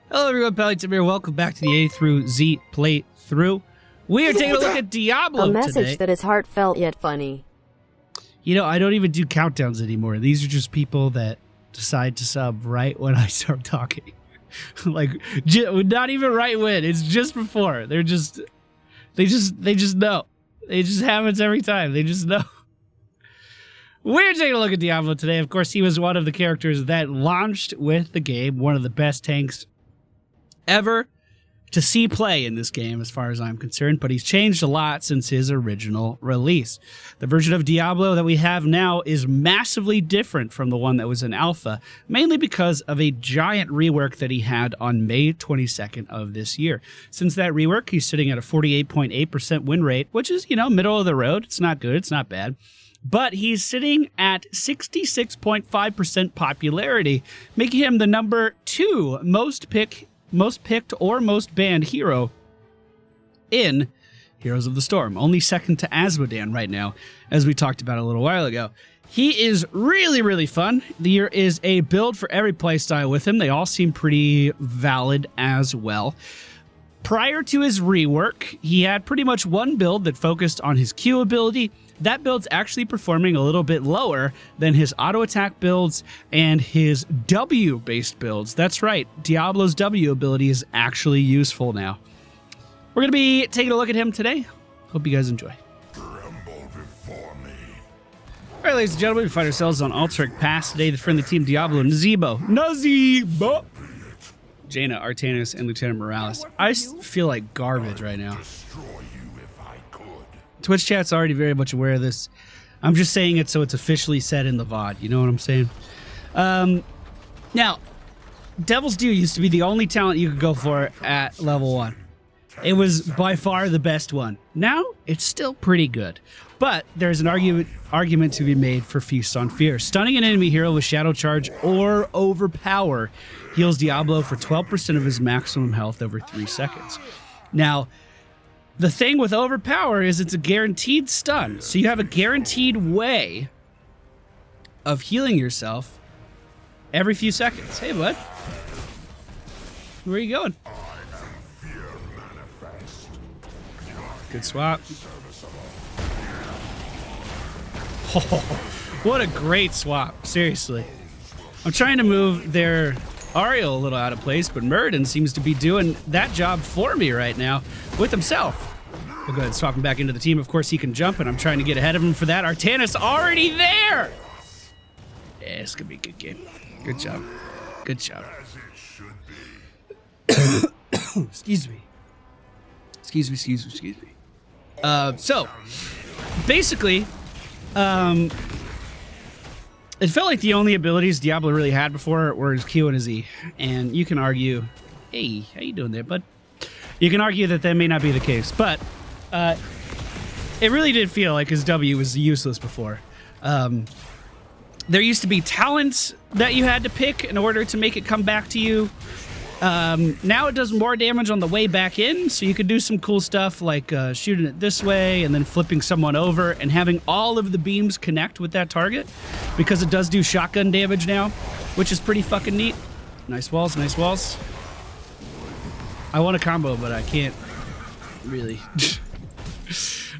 Hello everyone, PallyTime here. Welcome back to the A through Z playthrough. We are taking a look at Diablo today. A message today. that is heartfelt yet funny. You know, I don't even do countdowns anymore. These are just people that decide to sub right when I start talking. Like, not even right when. It's just before. They just know. It just happens every time. They just know. We're taking a look at Diablo today. Of course, he was one of the characters that launched with the game. One of the best tanks ever to see play in this game, as far as I'm concerned. But he's changed a lot since his original release. The version of Diablo that we have now is massively different from the one that was in alpha, mainly because of a giant rework that he had on May 22nd of this year. Since that rework, he's sitting at a 48.8% win rate, which is, you know, middle of the road. It's not good. It's not bad. But he's sitting at 66.5% popularity, making him the number 2 most picked or most banned hero in Heroes of the Storm. Only second to Asmodan right now, as we talked about a little while ago. He is really, really fun. There is a build for every playstyle with him. They all seem pretty valid as well. Prior to his rework, he had pretty much one build that focused on his Q ability. That build's actually performing a little bit lower than his auto attack builds and his W-based builds. That's right, Diablo's W ability is actually useful now. We're going to be taking a look at him today. Hope you guys enjoy. Alright, ladies and gentlemen, we find ourselves on Altaric Pass today. The friendly team Diablo, Nazebo, Jaina, Artanis, and Lieutenant Morales. I feel like garbage right now. Twitch chat's already very much aware of this. I'm just saying it so it's officially said in the VOD. You know what I'm saying? Now, Devil's Due used to be the only talent you could go for at level 1. It was by far the best one. Now, it's still pretty good. But there's an argument to be made for Feast on Fear. Stunning an enemy hero with Shadow Charge or Overpower heals Diablo for 12% of his maximum health over 3 seconds. Now, the thing with Overpower is it's a guaranteed stun. So you have a guaranteed way of healing yourself every few seconds. Hey, bud. Where are you going? Good swap. Oh, what a great swap. Seriously. I'm trying to move their Ariel a little out of place, but Muradin seems to be doing that job for me right now with himself. We'll go ahead and swap him back into the team. Of course, he can jump, and I'm trying to get ahead of him for that. Artanis already there! Yeah, it's going to be a good game. Good job. Good job. Excuse me. Excuse me. So, basically, it felt like the only abilities Diablo really had before were his Q and his E. And you can argue, hey, how you doing there, bud? You can argue that may not be the case, but it really did feel like his W was useless before. There used to be talents that you had to pick in order to make it come back to you. Now it does more damage on the way back in, so you could do some cool stuff like shooting it this way and then flipping someone over and having all of the beams connect with that target, because it does do shotgun damage now, which is pretty fucking neat. Nice walls, nice walls. I want a combo, but I can't really.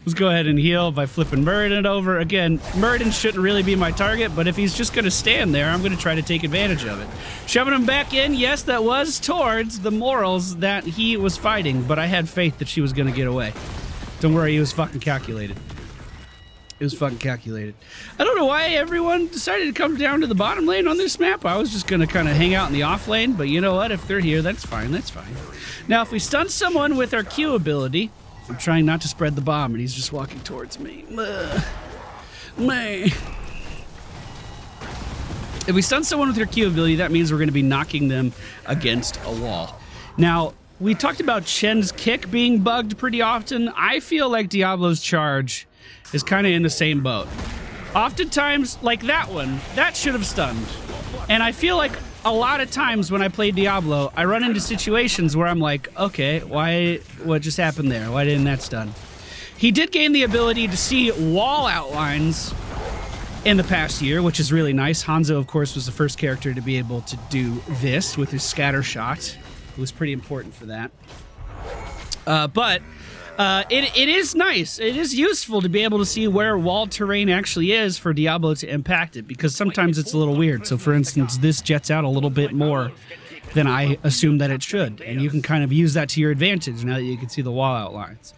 Let's go ahead and heal by flipping Muradin over. Again, Muradin shouldn't really be my target, but if he's just going to stand there, I'm going to try to take advantage of it. Shoving him back in, yes, that was towards the morals that he was fighting, but I had faith that she was going to get away. Don't worry, he was fucking calculated. It was fucking calculated. I don't know why everyone decided to come down to the bottom lane on this map. I was just going to kind of hang out in the off lane, but you know what? If they're here, that's fine, that's fine. Now, if we stun someone with our Q ability, I'm trying not to spread the bomb, and he's just walking towards me. If we stun someone with your Q ability, that means we're going to be knocking them against a wall. Now, we talked about Shen's kick being bugged pretty often. I feel like Diablo's charge is kind of in the same boat. Oftentimes, like that one, that should have stunned. And I feel like a lot of times when I play Diablo, I run into situations where I'm like, okay, what just happened there? Why didn't that stun? He did gain the ability to see wall outlines in the past year, which is really nice. Hanzo, of course, was the first character to be able to do this with his scatter shot. It was pretty important for that. But it is nice. It is useful to be able to see where wall terrain actually is for Diablo to impact it, because sometimes it's a little weird. So, for instance, this jets out a little bit more than I assumed that it should, and you can kind of use that to your advantage now that you can see the wall outlines.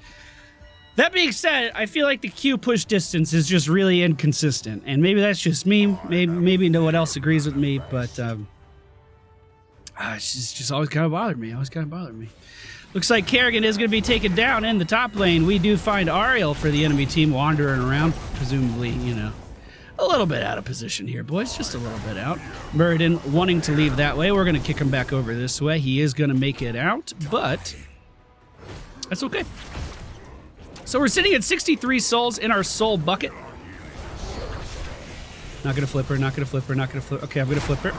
That being said, I feel like the Q push distance is just really inconsistent, and maybe that's just me. Maybe no one else agrees with me, but it's just always kind of bothered me. Looks like Kerrigan is going to be taken down in the top lane. We do find Ariel for the enemy team wandering around, presumably, you know, a little bit out of position here, boys. Just a little bit out. Muradin wanting to leave that way. We're going to kick him back over this way. He is going to make it out, but that's okay. So we're sitting at 63 souls in our soul bucket. Not going to flip her, not going to flip her, not going to flip. Okay, I'm going to flip her.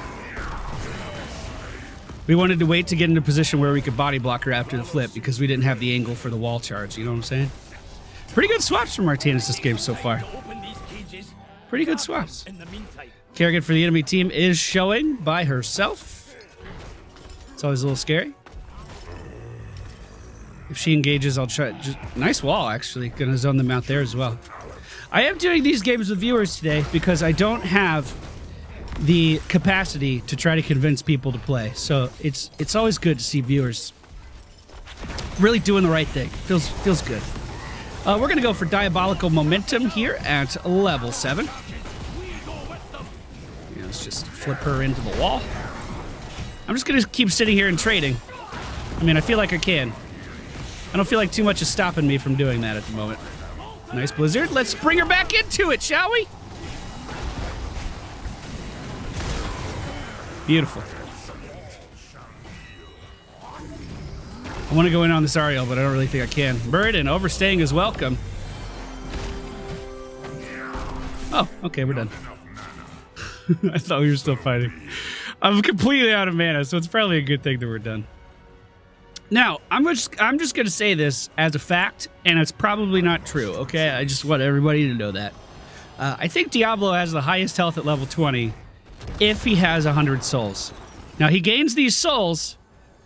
We wanted to wait to get into a position where we could body block her after the flip because we didn't have the angle for the wall charge, you know what I'm saying? Pretty good swaps from Martinez this game so far. Pretty good swaps. Kerrigan for the enemy team is showing by herself. It's always a little scary. If she engages, I'll try. Just nice wall, actually. Gonna zone them out there as well. I am doing these games with viewers today because I don't have the capacity to try to convince people to play. So it's always good to see viewers really doing the right thing. Feels good. We're gonna go for Diabolical Momentum here at level 7. Yeah, let's just flip her into the wall. I'm just gonna keep sitting here and trading. I mean, I feel like I can. I don't feel like too much is stopping me from doing that at the moment. Nice blizzard. Let's bring her back into it, shall we? Beautiful. I want to go in on this Ariel, but I don't really think I can. Muradin overstaying is welcome. Oh, okay, we're done. I thought we were still fighting. I'm completely out of mana, so it's probably a good thing that we're done. Now, I'm just going to say this as a fact, and it's probably not true, okay? I just want everybody to know that. I think Diablo has the highest health at level 20 if he has 100 souls. Now, he gains these souls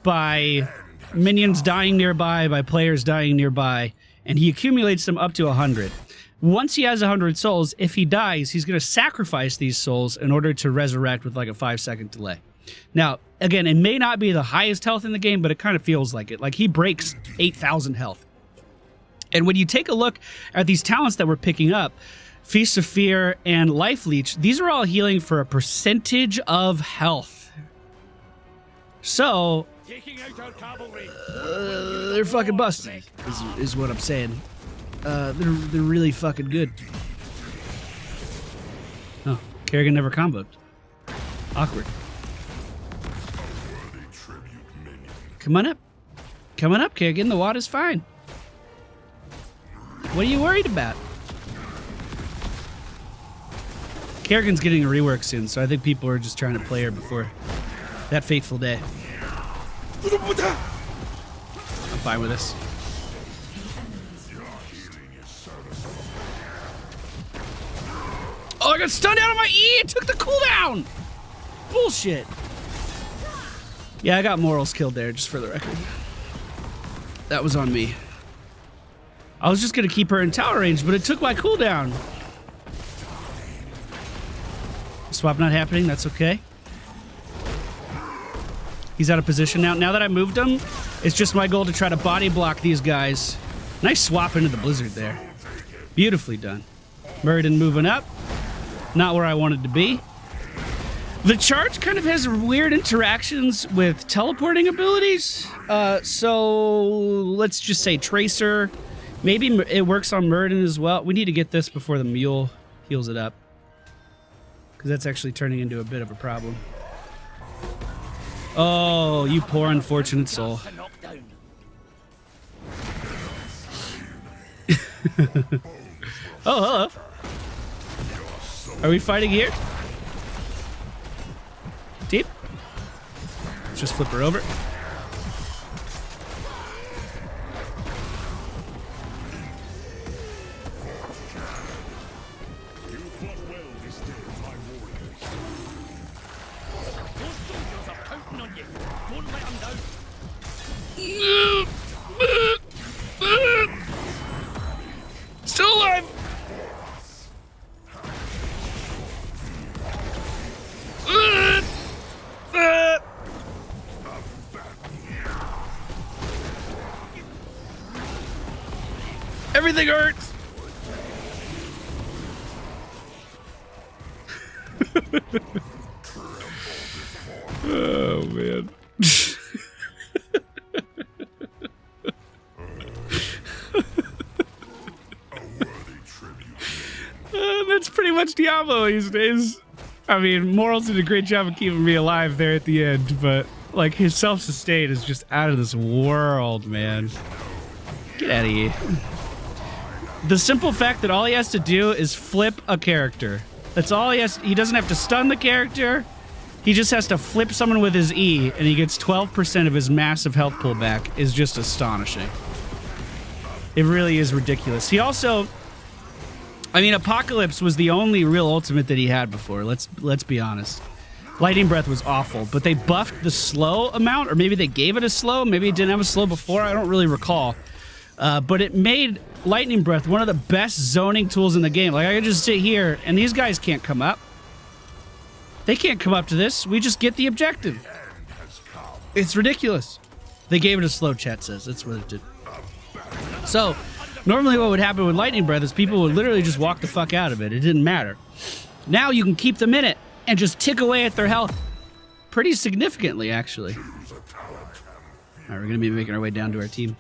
by minions dying nearby, by players dying nearby, and he accumulates them up to 100. Once he has 100 souls, if he dies, he's going to sacrifice these souls in order to resurrect with like a 5-second delay. Now, again, it may not be the highest health in the game, but it kind of feels like it. Like, he breaks 8,000 health. And when you take a look at these talents that we're picking up, Feast of Fear and Life Leech, these are all healing for a percentage of health. So, they're fucking busted, is what I'm saying. They're really fucking good. Oh, Kerrigan never comboed. Awkward. Come on up. Come on up, Kerrigan. The water's fine. What are you worried about? Kerrigan's getting a rework soon, so I think people are just trying to play her before that fateful day. I'm fine with this. Oh, I got stunned out of my E! It took the cooldown! Bullshit. Yeah, I got Morals killed there, just for the record. That was on me. I was just gonna keep her in tower range, but it took my cooldown. Swap not happening, that's okay. He's out of position now. Now that I moved him, it's just my goal to try to body block these guys. Nice swap into the blizzard there. Beautifully done. Muradin moving up. Not where I wanted to be. The charge kind of has weird interactions with teleporting abilities. So let's just say Tracer. Maybe it works on Muradin as well. We need to get this before the mule heals it up, because that's actually turning into a bit of a problem. Oh, you poor unfortunate soul. Oh, hello. Are we fighting here? Deep. Let's just flip her over. Still alive. Everything hurts. Oh man. That's pretty much Diablo these days. I mean, Morals did a great job of keeping me alive there at the end, but like his self-sustain is just out of this world, man. Get out of here. The simple fact that all he has to do is flip a character. That's all he has. He doesn't have to stun the character. He just has to flip someone with his E, and he gets 12% of his massive health pullback. Is just astonishing. It really is ridiculous. He also, I mean, Apocalypse was the only real ultimate that he had before. Let's be honest. Lightning Breath was awful, but they buffed the slow amount, or maybe they gave it a slow. Maybe it didn't have a slow before. I don't really recall. But it made Lightning Breath one of the best zoning tools in the game. Like, I could just sit here, and these guys can't come up. They can't come up to this. We just get the objective. It's ridiculous. They gave it a slow, chat says. That's what it did. So, normally what would happen with Lightning Breath is people would literally just walk the fuck out of it. It didn't matter. Now you can keep them in it and just tick away at their health pretty significantly, actually. All right, we're going to be making our way down to our team.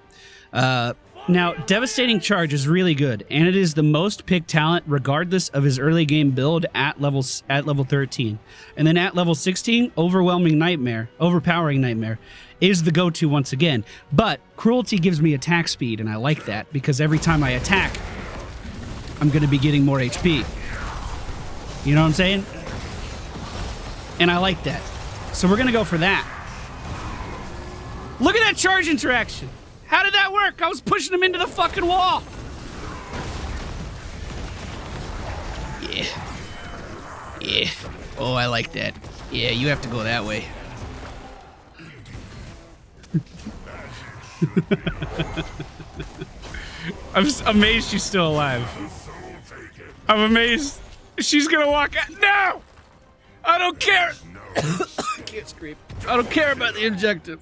Now, Devastating Charge is really good, and it is the most picked talent regardless of his early game build at level 13. And then at level 16, Overpowering Nightmare is the go-to once again. But Cruelty gives me attack speed, and I like that, because every time I attack, I'm going to be getting more HP. You know what I'm saying? And I like that. So we're going to go for that. Look at that charge interaction. How did that work? I was pushing him into the fucking wall. Yeah. Yeah. Oh, I like that. Yeah, you have to go that way. I'm just amazed she's still alive. I'm amazed. She's gonna walk out. No! I don't care. I can't scream. I don't care about the objective.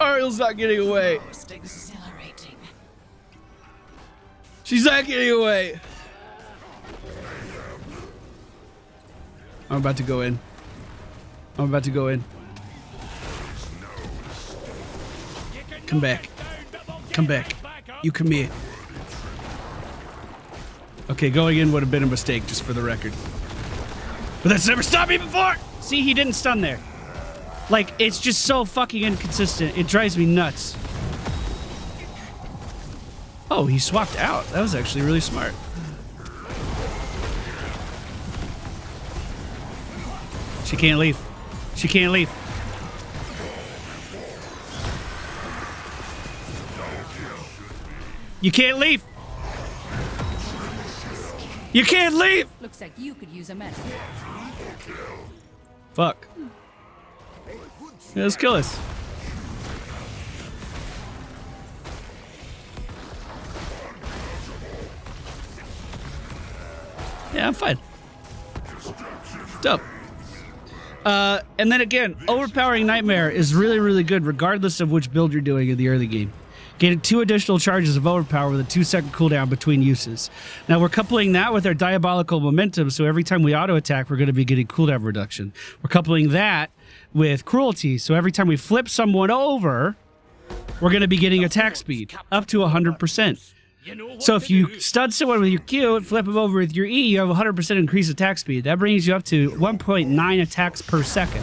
Ariel's not getting away. She's not getting away. I'm about to go in. I'm about to go in. Come back. Come back. You come here. Okay, going in would have been a mistake, just for the record. But that's never stopped me before! See, he didn't stun there. Like, it's just so fucking inconsistent. It drives me nuts. Oh, he swapped out. That was actually really smart. She can't leave. She can't leave. You can't leave. You can't leave. Looks like you could use a medal. Fuck. Yeah, let's kill us. Yeah, I'm fine. Dope. And then again, Overpowering Nightmare is really, really good regardless of which build you're doing in the early game. Getting 2 additional charges of Overpower with a 2-second cooldown between uses. Now we're coupling that with our Diabolical Momentum, so every time we auto-attack, we're going to be getting cooldown reduction. We're coupling that with Cruelty, so every time we flip someone over, we're going to be getting attack speed, up to 100%. So if you stun someone with your Q and flip them over with your E, you have 100% increased attack speed. That brings you up to 1.9 attacks per second.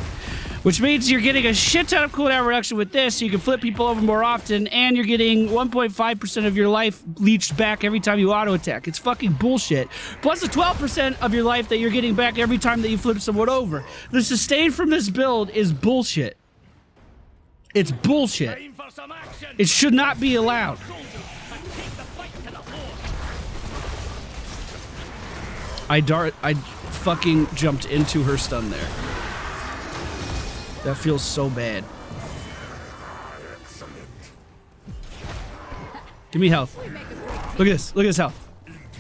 Which means you're getting a shit ton of cooldown reduction with this, so you can flip people over more often, and you're getting 1.5% of your life leached back every time you auto-attack. It's fucking bullshit. Plus the 12% of your life that you're getting back every time that you flip someone over. The sustain from this build is bullshit. It's bullshit. It should not be allowed. I fucking jumped into her stun there. That feels so bad. Give me health. Look at this. Look at this health.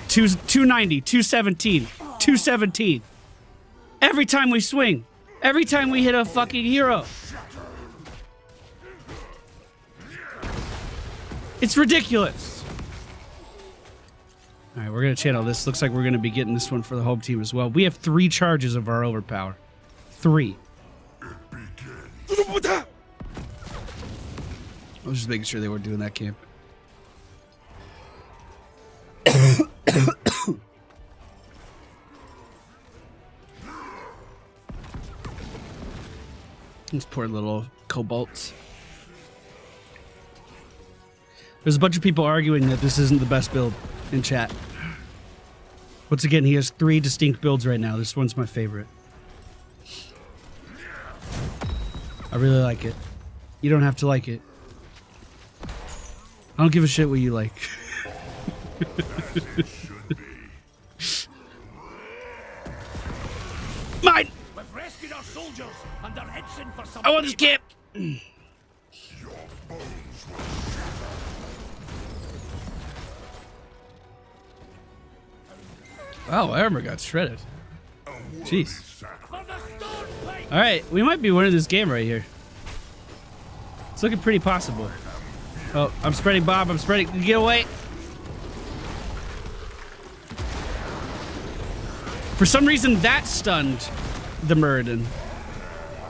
290, 217, 217. Every time we swing. Every time we hit a fucking hero. It's ridiculous. All right, we're going to channel this. Looks like we're going to be getting this one for the home team as well. We have 3 charges of our overpower. 3. I was just making sure they weren't doing that camp. These poor little kobolds. There's a bunch of people arguing that this isn't the best build in chat. Once again, he has 3 distinct builds right now. This one's my favorite. I really like it. You don't have to like it. I don't give a shit what you like. Mine! We've rescued our soldiers and they're heading for some. I want this camp! Wow, armor got shredded. Jeez. Alright, we might be winning this game right here. It's looking pretty possible. Oh, I'm spreading Bob, I'm spreading. Get away! For some reason, that stunned the Muradin.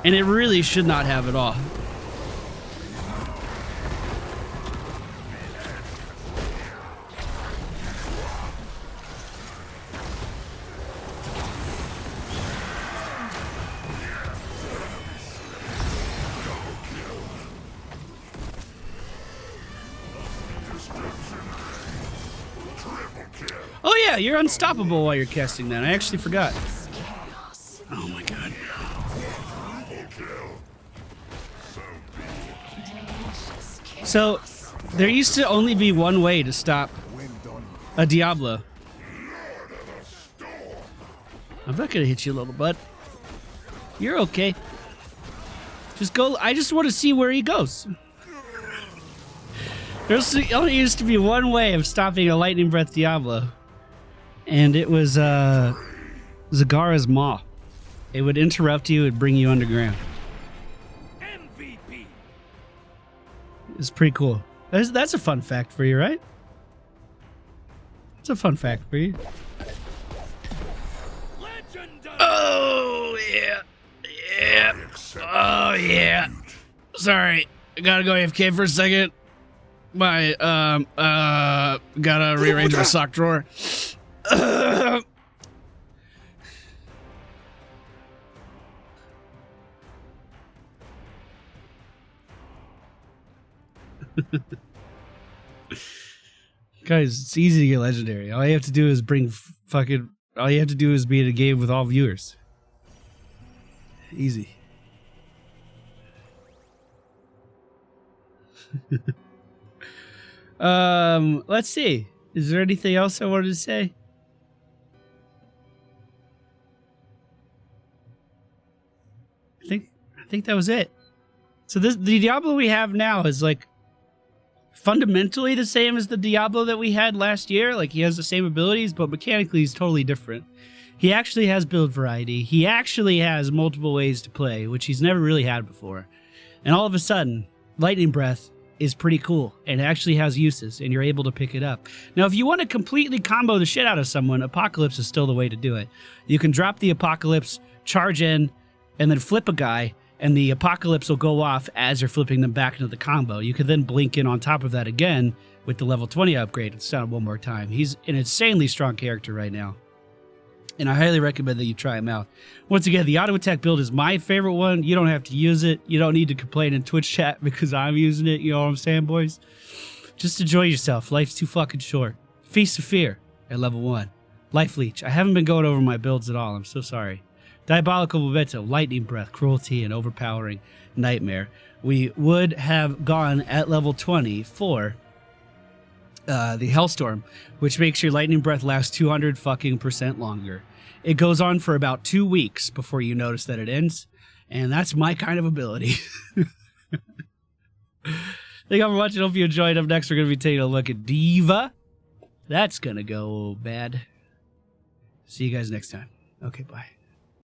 And it really should not have at all. Oh yeah, you're unstoppable while you're casting that. I actually forgot. Oh my god. So, there used to only be one way to stop a Diablo. I'm not gonna hit you, little bud. You're okay. Just go. I just want to see where he goes. There only used to be one way of stopping a lightning breath Diablo. And it was Zagara's Maw. It would interrupt you and bring you underground. MVP. It's pretty cool. That's a fun fact for you, right? It's a fun fact for you. Legendary. Oh yeah, yeah. Oh yeah. Sorry, I gotta go AFK for a second. My gotta rearrange my sock drawer. Guys, it's easy to get legendary. All you have to do is bring fucking. All you have to do is be in a game with all viewers. Easy. Let's see. Is there anything else I wanted to say? I think that was it. So the Diablo we have now is like fundamentally the same as the Diablo that we had last year. Like he has the same abilities, but mechanically he's totally different. He actually has build variety. He actually has multiple ways to play, which he's never really had before. And all of a sudden, Lightning Breath is pretty cool and actually has uses, and you're able to pick it up. Now, if you want to completely combo the shit out of someone, Apocalypse is still the way to do it. You can drop the Apocalypse, charge in, and then flip a guy, and the Apocalypse will go off as you're flipping them back into the combo. You can then blink in on top of that again with the level 20 upgrade. It's done one more time. He's an insanely strong character right now, and I highly recommend that you try him out. Once again, the auto attack build is my favorite one. You don't have to use it. You don't need to complain in Twitch chat because I'm using it. You know what I'm saying, boys? Just enjoy yourself. Life's too fucking short. Feast of Fear at level 1. Life Leech. I haven't been going over my builds at all. I'm so sorry. Diabolical Memento, Lightning Breath, Cruelty, and Overpowering Nightmare. We would have gone at level 20 for the Hellstorm, which makes your Lightning Breath last 200% longer. It goes on for about 2 weeks before you notice that it ends, and that's my kind of ability. Thank you all for watching. Hope you enjoyed. Up next, we're going to be taking a look at Diva. That's going to go bad. See you guys next time. Okay, bye.